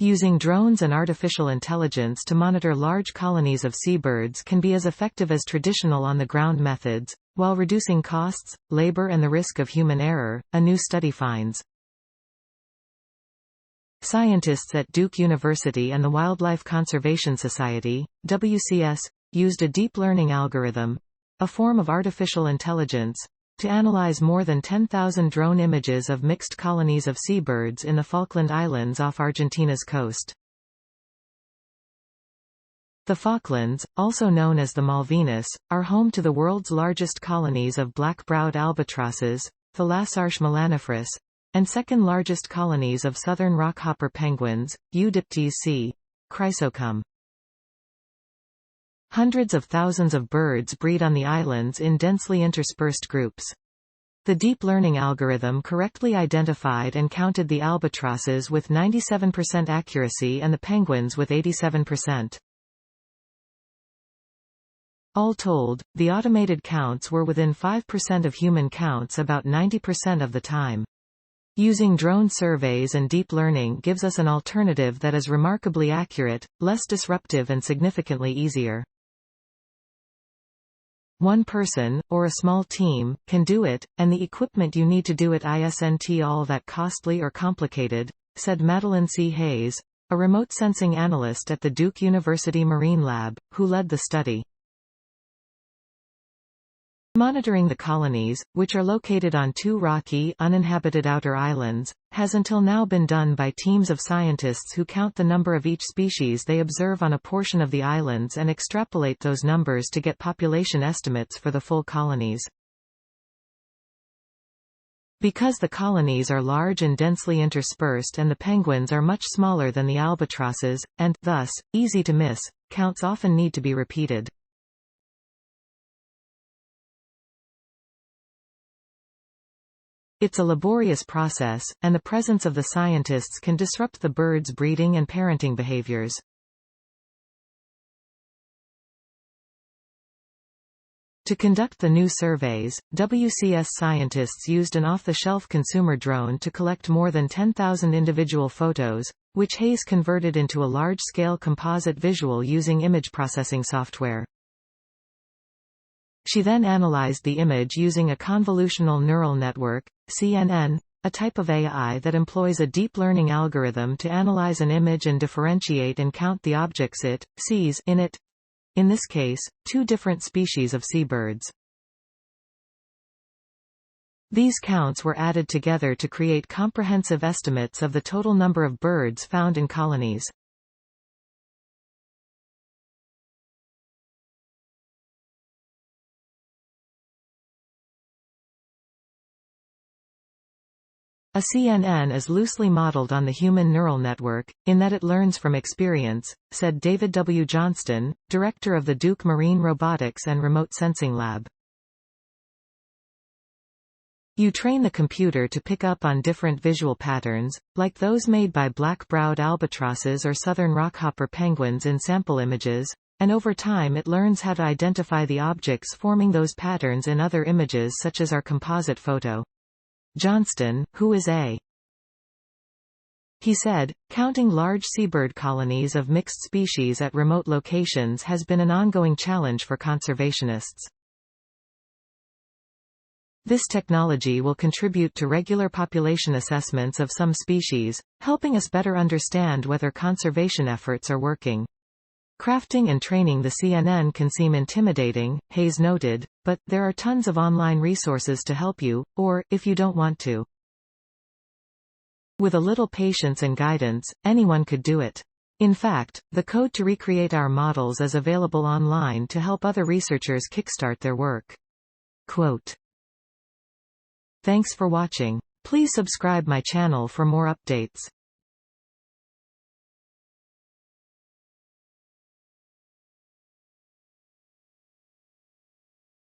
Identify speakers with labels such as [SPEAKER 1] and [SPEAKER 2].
[SPEAKER 1] Using drones and artificial intelligence to monitor large colonies of seabirds can be as effective as traditional on-the-ground methods, while reducing costs, labor and the risk of human error, a new study finds. Scientists at Duke University and the Wildlife Conservation Society, WCS, used a deep learning algorithm, a form of artificial intelligence, to analyze more than 10,000 drone images of mixed colonies of seabirds in the Falkland Islands off Argentina's coast. The Falklands, also known as the Malvinas, are home to the world's largest colonies of black-browed albatrosses, Thalasarche melanifrus, and second-largest colonies of southern rockhopper penguins, Eudiptes c. chrysocum. Hundreds of thousands of birds breed on the islands in densely interspersed groups. The deep learning algorithm correctly identified and counted the albatrosses with 97% accuracy and the penguins with 87%. All told, the automated counts were within 5% of human counts about 90% of the time. Using drone surveys and deep learning gives us an alternative that is remarkably accurate, less disruptive and significantly easier. One person, or a small team, can do it, and the equipment you need to do it isn't all that costly or complicated, said Madeline C. Hayes, a remote sensing analyst at the Duke University Marine Lab, who led the study. Monitoring the colonies, which are located on two rocky, uninhabited outer islands, has until now been done by teams of scientists who count the number of each species they observe on a portion of the islands and extrapolate those numbers to get population estimates for the full colonies. Because the colonies are large and densely interspersed and the penguins are much smaller than the albatrosses, and, thus, easy to miss, counts often need to be repeated. It's a laborious process, and the presence of the scientists can disrupt the birds' breeding and parenting behaviors. To conduct the new surveys, WCS scientists used an off-the-shelf consumer drone to collect more than 10,000 individual photos, which Hayes converted into a large-scale composite visual using image processing software. She then analyzed the image using a convolutional neural network, CNN, a type of AI that employs a deep learning algorithm to analyze an image and differentiate and count the objects it sees in it. In this case, two different species of seabirds. These counts were added together to create comprehensive estimates of the total number of birds found in colonies. A CNN is loosely modeled on the human neural network, in that it learns from experience, said David W. Johnston, director of the Duke Marine Robotics and Remote Sensing Lab. You train the computer to pick up on different visual patterns, like those made by black-browed albatrosses or southern rockhopper penguins in sample images, and over time it learns how to identify the objects forming those patterns in other images such as our composite photo. Johnston, who is a He said, counting large seabird colonies of mixed species at remote locations has been an ongoing challenge for conservationists. This technology will contribute to regular population assessments of some species, helping us better understand whether conservation efforts are working. Crafting and training the CNN can seem intimidating, Hayes noted, but there are tons of online resources to help you, or, if you don't want to. With a little patience and guidance, anyone could do it. In fact, the code to recreate our models is available online to help other researchers kickstart their work. Quote. Thanks for watching. Please subscribe my channel for more updates.